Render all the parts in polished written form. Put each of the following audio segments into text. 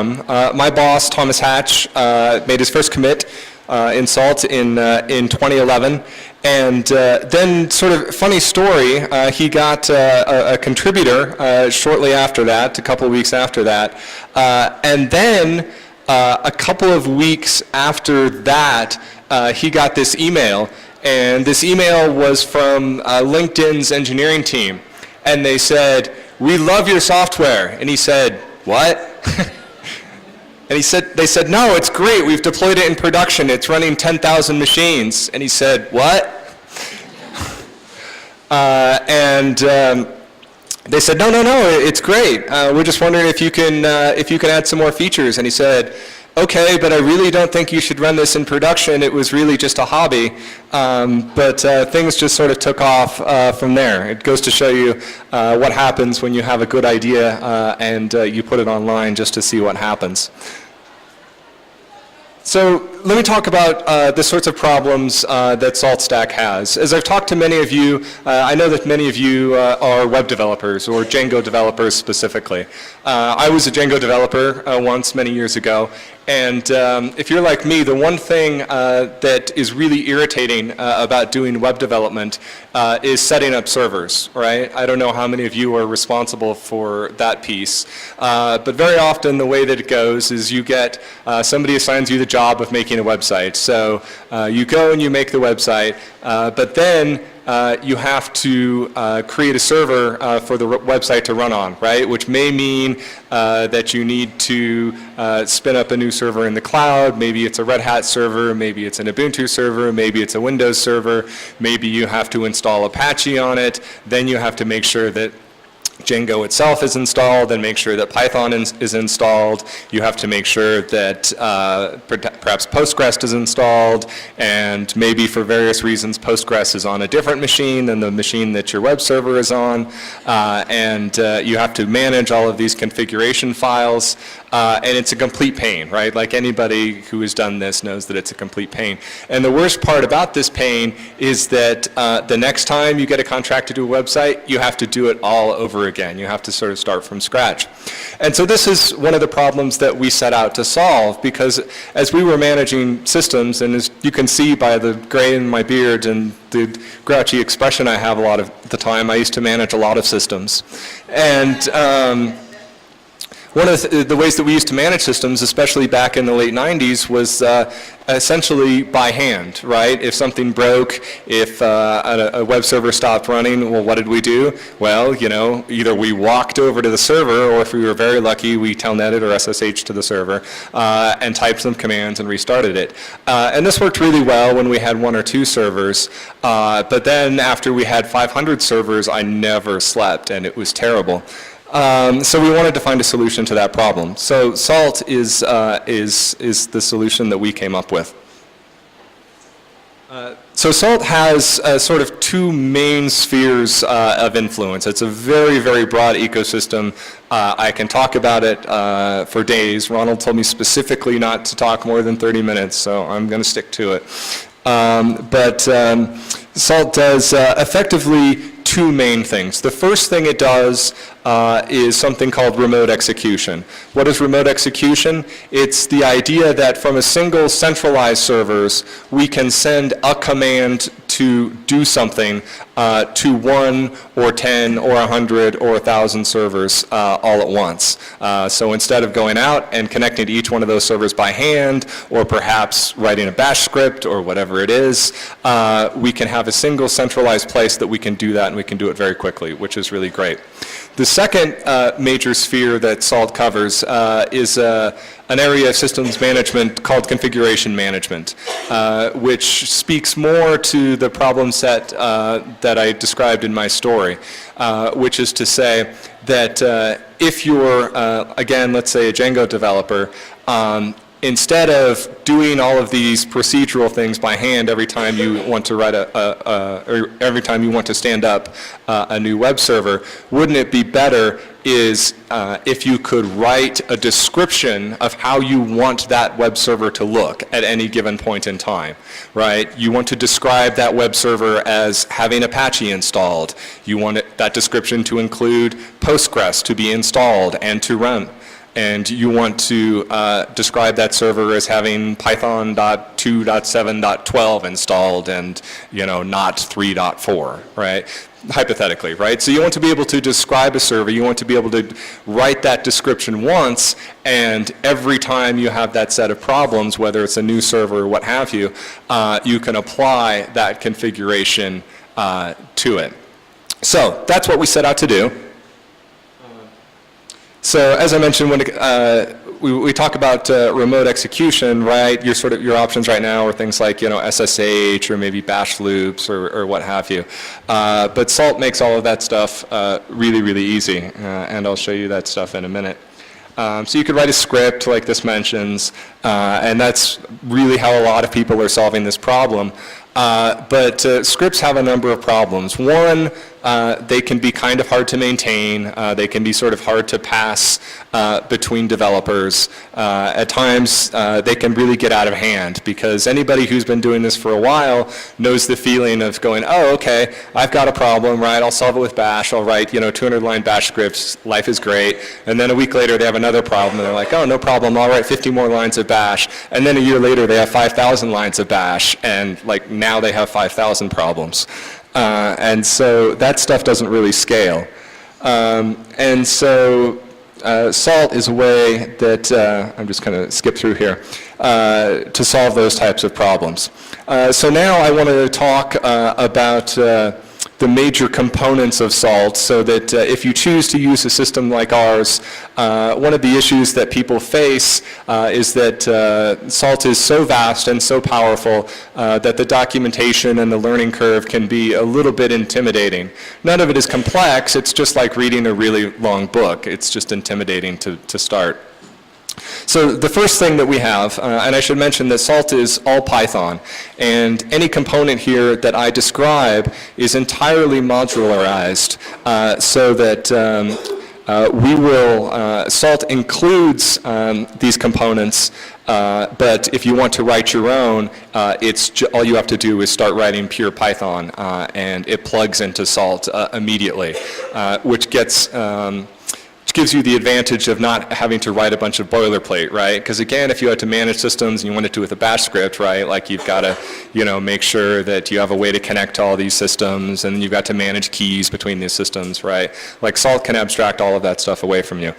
My boss, Thomas Hatch, made his first commit in Salt in 2011, and then, sort of funny story, he got a contributor shortly after that, a couple of weeks after that, and then a couple of weeks after that, he got this email, and this email was from LinkedIn's engineering team, and they said, "We love your software," and he said, "What?" And they said, "No, it's great. We've deployed it in production. It's running 10,000 machines." And he said, "What?" They said, no, it's great. We're just wondering if you can add some more features." And he said, "Okay, but I really don't think you should run this in production. It was really just a hobby." But things just sort of took off from there. It goes to show you what happens when you have a good idea and you put it online just to see what happens. So let me talk about the sorts of problems that SaltStack has. As I've talked to many of you, I know that many of you are web developers or Django developers specifically. I was a Django developer once, many years ago, and if you're like me, the one thing that is really irritating about doing web development is setting up servers, right? I don't know how many of you are responsible for that piece, but very often the way that it goes is you get, somebody assigns you the job of making a website. So you go and you make the website, but then you have to create a server for the website to run on, right? Which may mean that you need to spin up a new server in the cloud. Maybe it's a Red Hat server, maybe it's an Ubuntu server, maybe it's a Windows server, maybe you have to install Apache on it. Then you have to make sure that Django itself is installed and make sure that Python is installed. You have to make sure that perhaps Postgres is installed, and maybe for various reasons Postgres is on a different machine than the machine that your web server is on, and you have to manage all of these configuration files, and it's a complete pain, right? Like anybody who has done this knows that it's a complete pain. And the worst part about this pain is that the next time you get a contract to do a website, you have to do it all over again. You have to sort of start from scratch. And so this is one of the problems that we set out to solve, because as we were managing systems, and as you can see by the gray in my beard and the grouchy expression I have a lot of the time, I used to manage a lot of systems. And one of the ways that we used to manage systems, especially back in the late 90s, was essentially by hand, right? If something broke, if a web server stopped running, well, what did we do? Well, you know, either we walked over to the server, or if we were very lucky, we telnetted or SSH to the server and typed some commands and restarted it. And this worked really well when we had 1 or 2 servers, but then after we had 500 servers, I never slept, and it was terrible. So we wanted to find a solution to that problem. So Salt is the solution that we came up with. So Salt has sort of 2 main spheres of influence. It's a very, very broad ecosystem. I can talk about it for days. Ronald told me specifically not to talk more than 30 minutes, so I'm going to stick to it. But Salt does effectively 2 main things. The first thing it does is something called remote execution. What is remote execution? It's the idea that from a single centralized servers, we can send a command to do something to 1 or 10 or 100 or 1,000 servers all at once. So instead of going out and connecting to each one of those servers by hand, or perhaps writing a bash script or whatever it is, we can have a single centralized place that we can do that, and we can do it very quickly, which is really great. The second major sphere that Salt covers is an area of systems management called configuration management, which speaks more to the problem set that I described in my story, which is to say that if you're, again, let's say a Django developer, instead of doing all of these procedural things by hand every time you want to write or every time you want to stand up a new web server, wouldn't it be better is if you could write a description of how you want that web server to look at any given point in time, right? You want to describe that web server as having Apache installed. You want that description to include Postgres to be installed and to run. and you want to describe that server as having Python.2.7.12 installed and, you know, not 3.4, right? Hypothetically, right? So you want to be able to describe a server, you want to be able to write that description once, and every time you have that set of problems, whether it's a new server or what have you, you can apply that configuration to it. So that's what we set out to do. So as I mentioned, when we talk about remote execution, right? Your options right now are things like, you know, SSH or maybe bash loops or what have you. But Salt makes all of that stuff really, really easy, and I'll show you that stuff in a minute. So you could write a script like this mentions, and that's really how a lot of people are solving this problem. But scripts have a number of problems. One, they can be kind of hard to maintain. They can be sort of hard to pass between developers. At times, they can really get out of hand because anybody who's been doing this for a while knows the feeling of going, oh, okay, I've got a problem, right? I'll solve it with bash. I'll write, you know, 200-line bash scripts. Life is great. And then a week later, they have another problem, and they're like, oh, no problem. I'll write 50 more lines of bash. And then a year later, they have 5,000 lines of bash, and like now they have 5,000 problems. And so that stuff doesn't really scale. And so Salt is a way that, I'm just going to skip through here, to solve those types of problems. So now I want to talk about the major components of Salt so that if you choose to use a system like ours, one of the issues that people face is that Salt is so vast and so powerful that the documentation and the learning curve can be a little bit intimidating. None of it is complex, it's just like reading a really long book. It's just intimidating to start. So the first thing that we have, and I should mention that Salt is all Python, and any component here that I describe is entirely modularized so that Salt includes these components, but if you want to write your own, all you have to do is start writing pure Python, and it plugs into Salt immediately, which gives you the advantage of not having to write a bunch of boilerplate, right? Because again, if you had to manage systems and you want to do it with a bash script, right, like you've got to, you know, make sure that you have a way to connect to all these systems, and you've got to manage keys between these systems, right? Like Salt can abstract all of that stuff away from you.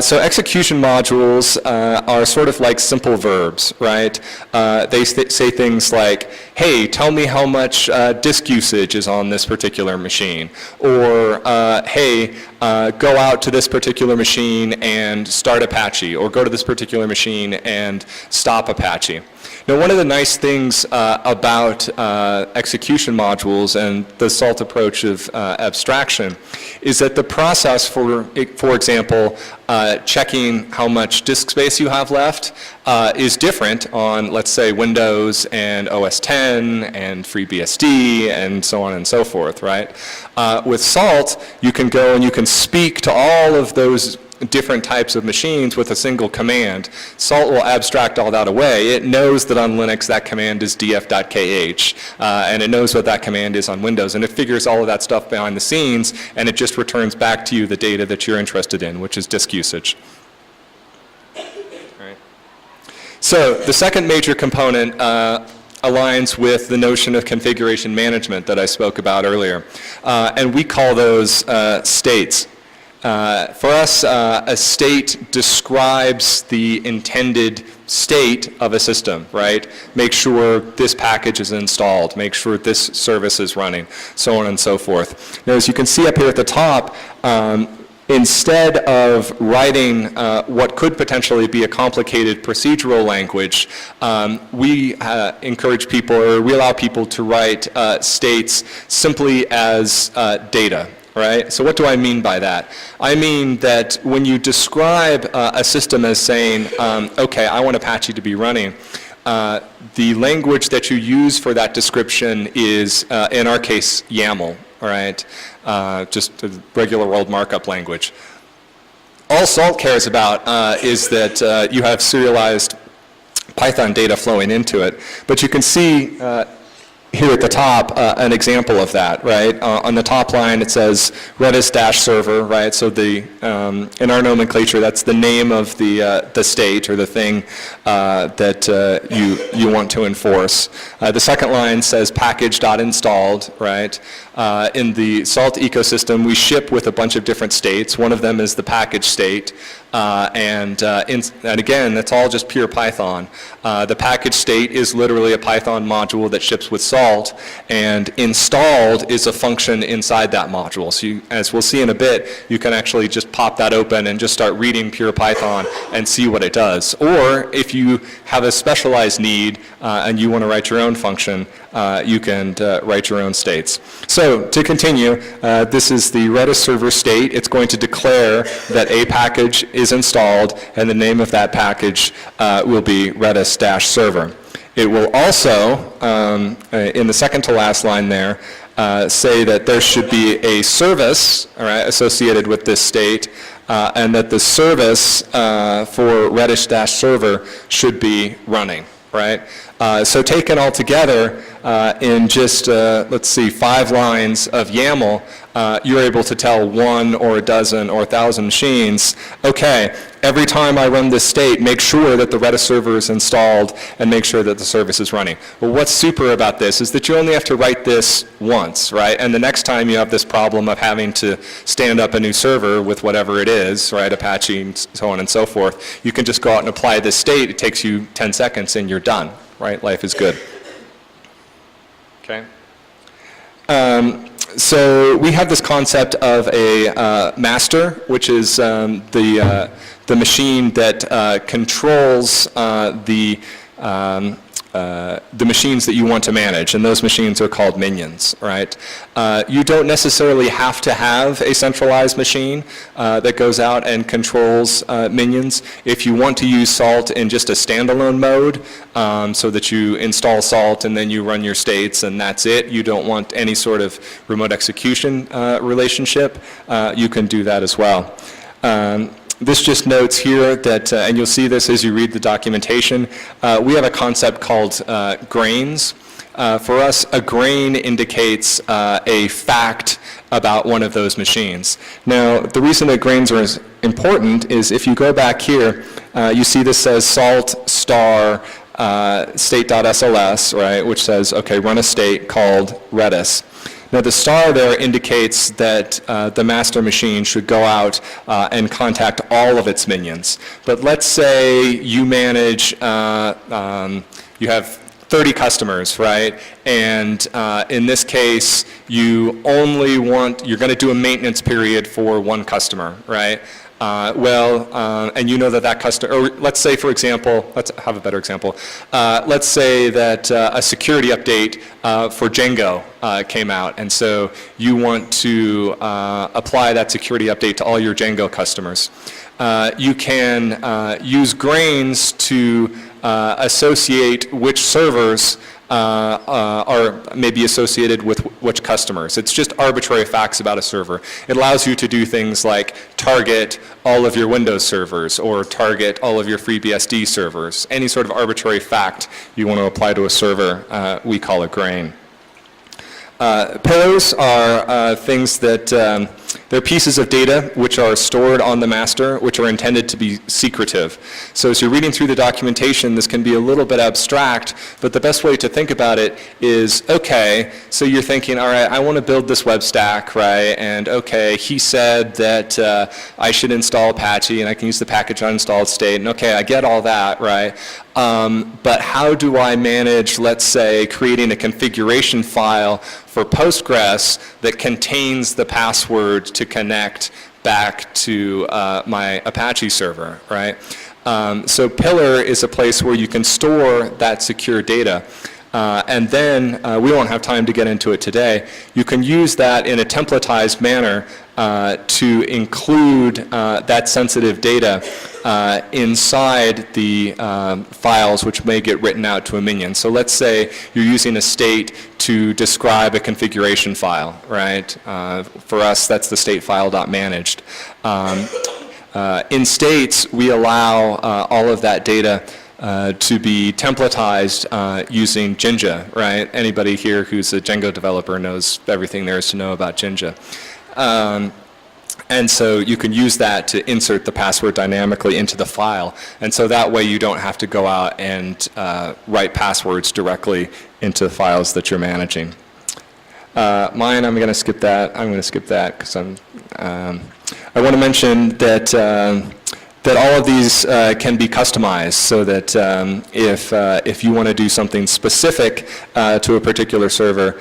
So execution modules are sort of like simple verbs, right? They say things like, hey, tell me how much disk usage is on this particular machine, or hey, go out to this particular machine and start Apache, or go to this particular machine and stop Apache. Now, one of the nice things about execution modules and the Salt approach of abstraction is that the process for example, checking how much disk space you have left is different on, let's say, Windows and OS X and FreeBSD and so on and so forth, right? With Salt, you can go and you can speak to all of those different types of machines with a single command. Salt will abstract all that away. It knows that on Linux that command is df.kh, and it knows what that command is on Windows, and it figures all of that stuff behind the scenes, and it just returns back to you the data that you're interested in, which is disk usage. Right. So the second major component aligns with the notion of configuration management that I spoke about earlier, and we call those states. For us, a state describes the intended state of a system, right? Make sure this package is installed, make sure this service is running, so on and so forth. Now, as you can see up here at the top, instead of writing what could potentially be a complicated procedural language, we encourage people, or we allow people to write states simply as data. Right? So what do I mean by that? I mean that when you describe a system as saying, okay, I want Apache to be running, the language that you use for that description is, in our case, YAML, all right? Just a regular world markup language. All Salt cares about is that you have serialized Python data flowing into it. But you can see here at the top an example of that, right? On the top line it says Redis-server, right? So in our nomenclature, that's the name of the state or the thing that you want to enforce. The second line says package.installed, right? In the Salt ecosystem, we ship with a bunch of different states. One of them is the package state. And again, that's all just pure Python. The package state is literally a Python module that ships with Salt, and installed is a function inside that module. So as we'll see in a bit, you can actually just pop that open and just start reading pure Python and see what it does. Or if you have a specialized need and you want to write your own function, you can write your own states. So to continue, this is the Redis server state. It's going to declare that a package is installed, and the name of that package will be Redis-server. It will also, in the second to last line there, say that there should be a service, all right, associated with this state, and that the service for Redis-server should be running, right? So taken all together, in just, let's see, 5 lines of YAML, you're able to tell 1 or a dozen or 1,000 machines, okay, every time I run this state, make sure that the Redis server is installed and make sure that the service is running. Well, what's super about this is that you only have to write this once, right? And the next time you have this problem of having to stand up a new server with whatever it is, right, Apache and so on and so forth, you can just go out and apply this state. It takes you 10 seconds and you're done, right? Life is good. Okay. So we have this concept of a master, which is the machine that controls the machines that you want to manage, and those machines are called minions, right? You don't necessarily have to have a centralized machine that goes out and controls minions. If you want to use Salt in just a standalone mode, so that you install Salt and then you run your states and that's it, you don't want any sort of remote execution relationship, you can do that as well. This just notes here that, and you'll see this as you read the documentation, we have a concept called grains. For us, a grain indicates a fact about one of those machines. Now, the reason that grains are important is if you go back here, you see this says salt star state.sls, right, which says, okay, run a state called Redis. Now the star there indicates that the master machine should go out and contact all of its minions. But let's say you manage, you have 30 customers, right? And in this case, you only want, you're going to do a maintenance period for one customer, right? And you know that customer, or let's say, for example, let's have a better example. Let's say that a security update for Django came out, and so you want to apply that security update to all your Django customers. You can use grains to associate which servers are maybe associated with which customers. It's just arbitrary facts about a server. It allows you to do things like target all of your Windows servers or target all of your FreeBSD servers. Any sort of arbitrary fact you want to apply to a server, we call a grain. Pillars are things that they're pieces of data which are stored on the master, which are intended to be secretive. So as you're reading through the documentation, this can be a little bit abstract, but the best way to think about it is, okay, so you're thinking, all right, I want to build this web stack, right, and okay, he said that I should install Apache and I can use the package uninstalled state, and okay, I get all that, right, but how do I manage, let's say, creating a configuration file for Postgres that contains the password to connect back to my Apache server, right? So Pillar is a place where you can store that secure data. And then, we won't have time to get into it today, you can use that in a templatized manner to include that sensitive data inside the files which may get written out to a minion. So let's say you're using a state to describe a configuration file, right? For us, that's the state file.managed. In states, we allow all of that data to be templatized using Jinja, right? Anybody here who's a Django developer knows everything there is to know about Jinja. And so you can use that to insert the password dynamically into the file. And so that way you don't have to go out and write passwords directly into the files that you're managing. Mine, I'm going to skip that. I'm going to skip that because I want to mention that that all of these can be customized so that if you want to do something specific to a particular server,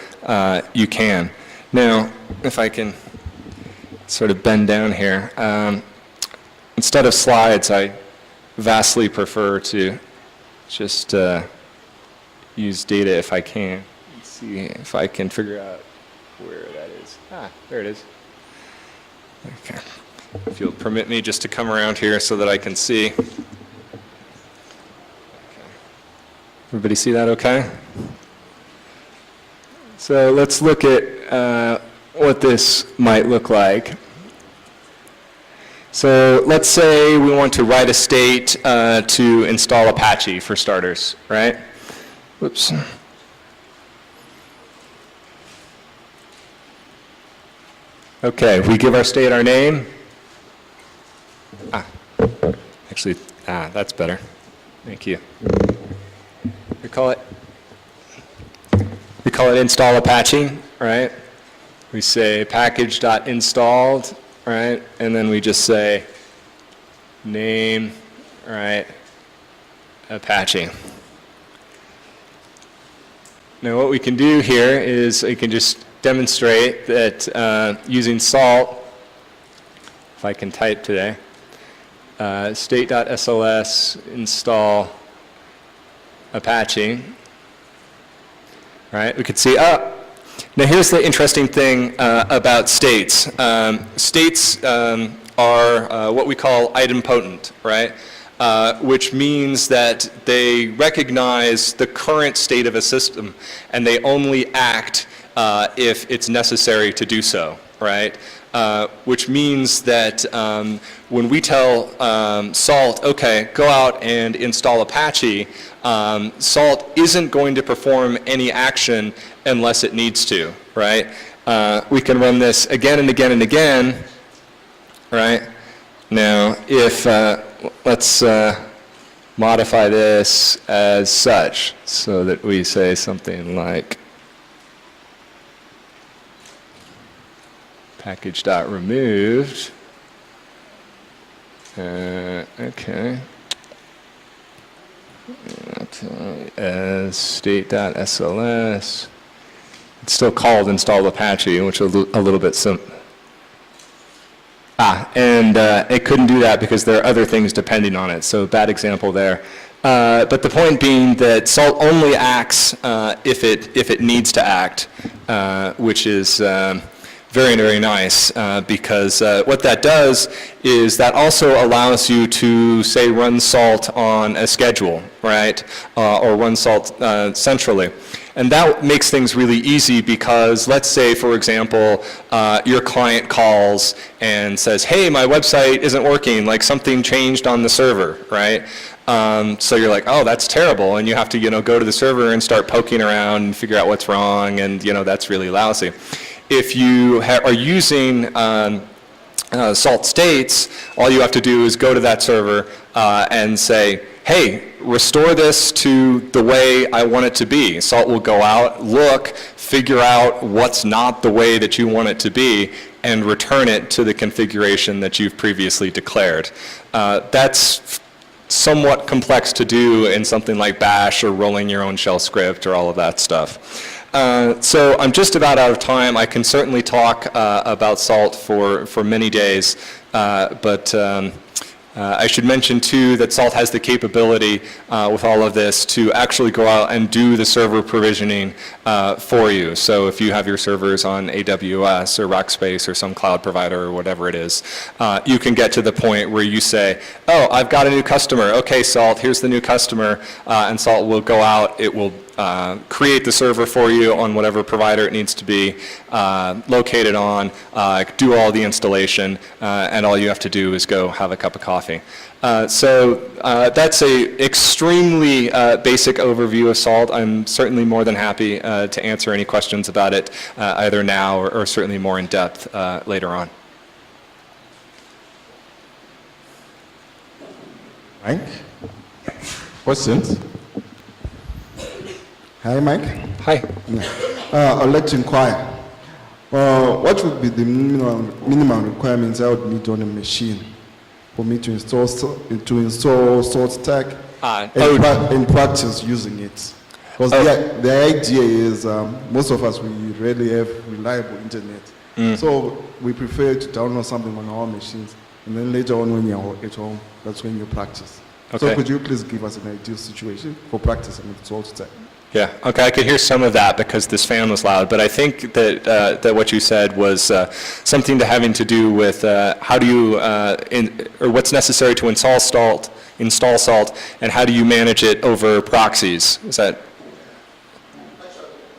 you can. Now, if I can sort of bend down here, instead of slides, I vastly prefer to just use data if I can. Let's see if I can figure out where that is. Ah, there it is. Okay. If you'll permit me just to come around here so that I can see. Okay. Everybody see that okay? So let's look at what this might look like. So let's say we want to write a state to install Apache for starters, right? Whoops. Okay, we give our state our name. Actually, that's better. Thank you. We call it install Apache, right? We say package.installed, right? And then we just say name, right, Apache. Now what we can do here is we can just demonstrate that using Salt, if I can type today, state.sls install Apache, right? We could see, now here's the interesting thing about states. States are what we call idempotent, right? Which means that they recognize the current state of a system and they only act if it's necessary to do so, right? Which means that when we tell Salt, okay, go out and install Apache, Salt isn't going to perform any action unless it needs to, right? We can run this again and again and again, right? Now, if, let's modify this as such so that we say something like package.removed. Okay. As state.sls. It's still called install Apache, which is a little bit simple. And it couldn't do that because there are other things depending on it, so bad example there. But the point being that Salt only acts if it needs to act, which is very, very nice because what that does is that also allows you to, say, run Salt on a schedule, right? Or run Salt centrally. And that makes things really easy because let's say, for example, your client calls and says, hey, my website isn't working, like something changed on the server, right? So you're like, oh, that's terrible. And you have to, go to the server and start poking around and figure out what's wrong, and, that's really lousy. If you are using Salt states, all you have to do is go to that server and say, hey, restore this to the way I want it to be. Salt will go out, look, figure out what's not the way that you want it to be, and return it to the configuration that you've previously declared. That's somewhat complex to do in something like Bash or rolling your own shell script or all of that stuff. So I'm just about out of time. I can certainly talk about Salt for many days, but I should mention too that Salt has the capability with all of this to actually go out and do the server provisioning for you. So if you have your servers on AWS or Rackspace or some cloud provider or whatever it is, you can get to the point where you say, oh, I've got a new customer. Okay, Salt, here's the new customer. And Salt will go out, it will create the server for you on whatever provider it needs to be located on, do all the installation, and all you have to do is go have a cup of coffee. So that's a extremely basic overview of SALT. I'm certainly more than happy to answer any questions about it either now or certainly more in depth later on. Mike? Questions? Hi, Mike. Hi. I'd like to inquire, what would be the minimum requirements I would need on a machine for me to install SaltStack in practice using it? Because the idea is most of us, we rarely have reliable internet. So we prefer to download something on our machines, and then later on when you're at home, that's when you practice. Okay. So could you please give us an ideal situation for practicing with SaltStack? Yeah, okay, I could hear some of that because this fan was loud, but I think that that what you said was something having to do with how do you, or what's necessary to install SALT, and how do you manage it over proxies? Is that?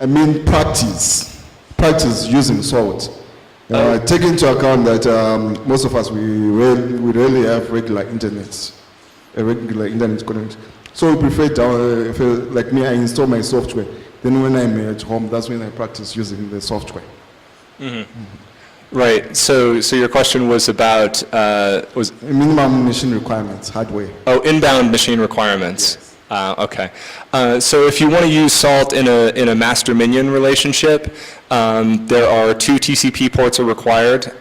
I mean practice using SALT. Take into account that most of us, we rarely have regular internet connection. So we prefer if like me, I install my software. Then when I'm at home, that's when I practice using the software. Right. So your question was about minimum machine requirements, hardware. Oh, inbound machine requirements. Yes. Okay. So if you want to use SALT in a master-minion relationship, there are 2 TCP ports are required.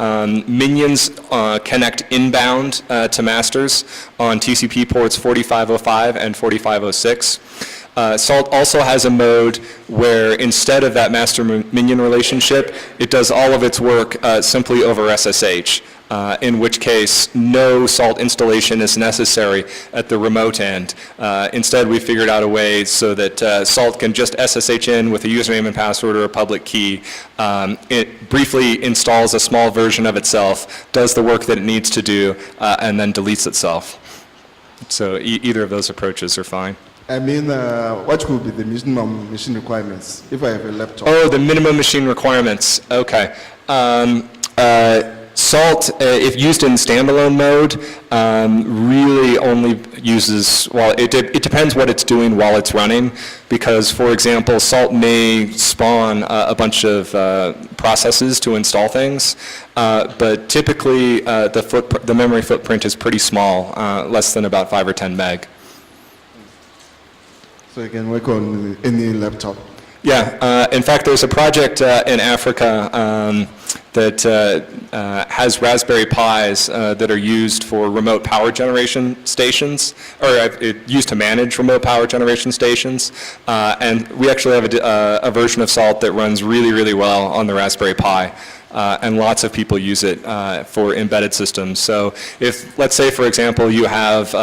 Minions connect inbound to masters on TCP ports 4505 and 4506. SALT also has a mode where instead of that master-minion relationship, it does all of its work simply over SSH. In which case no SALT installation is necessary at the remote end. Instead, we figured out a way so that SALT can just SSH in with a username and password or a public key. It briefly installs a small version of itself, does the work that it needs to do, and then deletes itself. So either of those approaches are fine. I mean, what would be the minimum machine requirements if I have a laptop? Oh, the minimum machine requirements. Okay. SALT, if used in standalone mode, really only uses, well, it depends what it's doing while it's running, because, for example, SALT may spawn a bunch of processes to install things, but typically the memory footprint is pretty small, less than about 5 or 10 meg. So you can work on any laptop? Yeah, in fact, there's a project in Africa that has Raspberry Pis that are used for remote power generation stations, or used to manage remote power generation stations. And we actually have a version of SALT that runs really, really well on the Raspberry Pi. And lots of people use it for embedded systems. So if, let's say, for example, you have,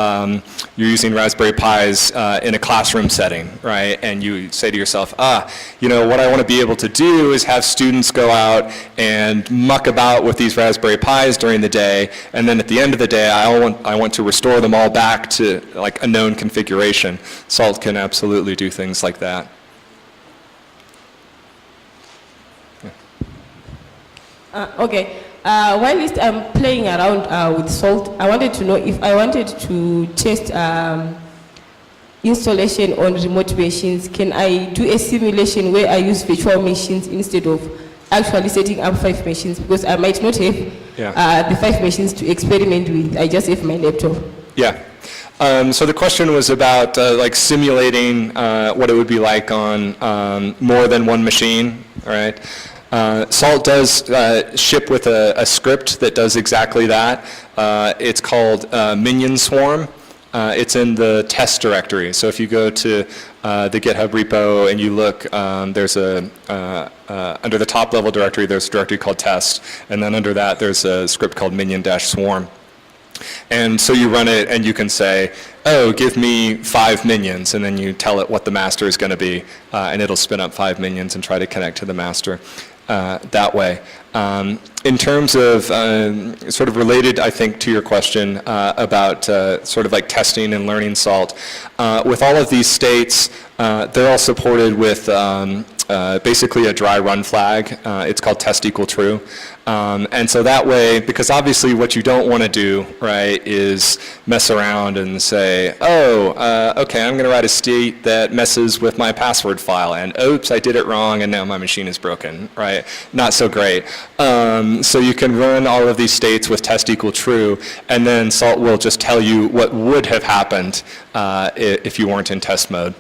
you're using Raspberry Pis in a classroom setting, right? And you say to yourself, you know, what I want to be able to do is have students go out and muck about with these Raspberry Pis during the day, and then at the end of the day, I want to restore them all back to like a known configuration. SALT can absolutely do things like that. Okay. While I'm playing around with SALT, I wanted to know if I wanted to test installation on remote machines, can I do a simulation where I use virtual machines instead of actually setting up 5 machines? Because I might not have the 5 machines to experiment with. I just have my laptop. Yeah. So the question was about like simulating what it would be like on more than one machine, all right? SALT does ship with a script that does exactly that. It's called Minion Swarm. It's in the test directory. So if you go to the GitHub repo and you look, there's under the top level directory, there's a directory called test. And then under that, there's a script called minion-swarm. And so you run it and you can say, oh, give me 5 minions, and then you tell it what the master is going to be, and it'll spin up 5 minions and try to connect to the master that way. In terms of sort of related, I think, to your question about sort of like testing and learning SALT, with all of these states, They're all supported with basically a dry run flag. It's called test equal true. And so that way, because obviously what you don't want to do, right, is mess around and say, oh, okay, I'm going to write a state that messes with my password file, and oops, I did it wrong, and now my machine is broken, right? Not so great. So you can run all of these states with test equal true, and then Salt will just tell you what would have happened if you weren't in test mode.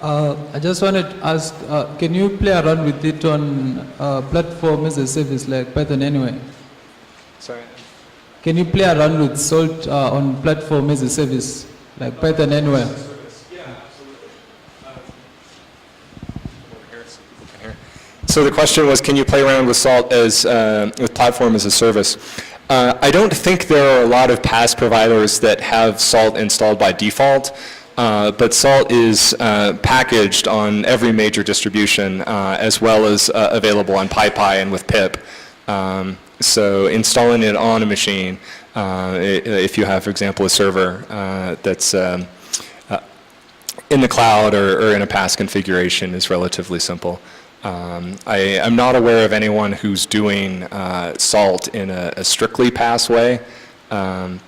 I just wanted to ask, can you play around with it on platform as a service like Python anyway? Sorry? Can you play around with Salt on platform as a service like Python anyway? Yeah, absolutely. So the question was, can you play around with Salt as with platform as a service? I don't think there are a lot of PaaS providers that have Salt installed by default. But Salt is packaged on every major distribution as well as available on PyPy and with pip. So installing it on a machine, if you have, for example, a server that's in the cloud or in a PaaS configuration, is relatively simple. I'm not aware of anyone who's doing Salt in a strictly PaaS way.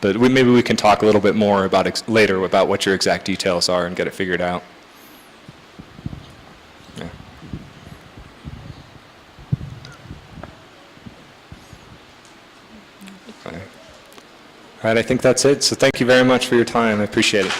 But maybe we can talk a little bit more about later about what your exact details are and get it figured out. Yeah. All right, I think that's it. So thank you very much for your time. I appreciate it.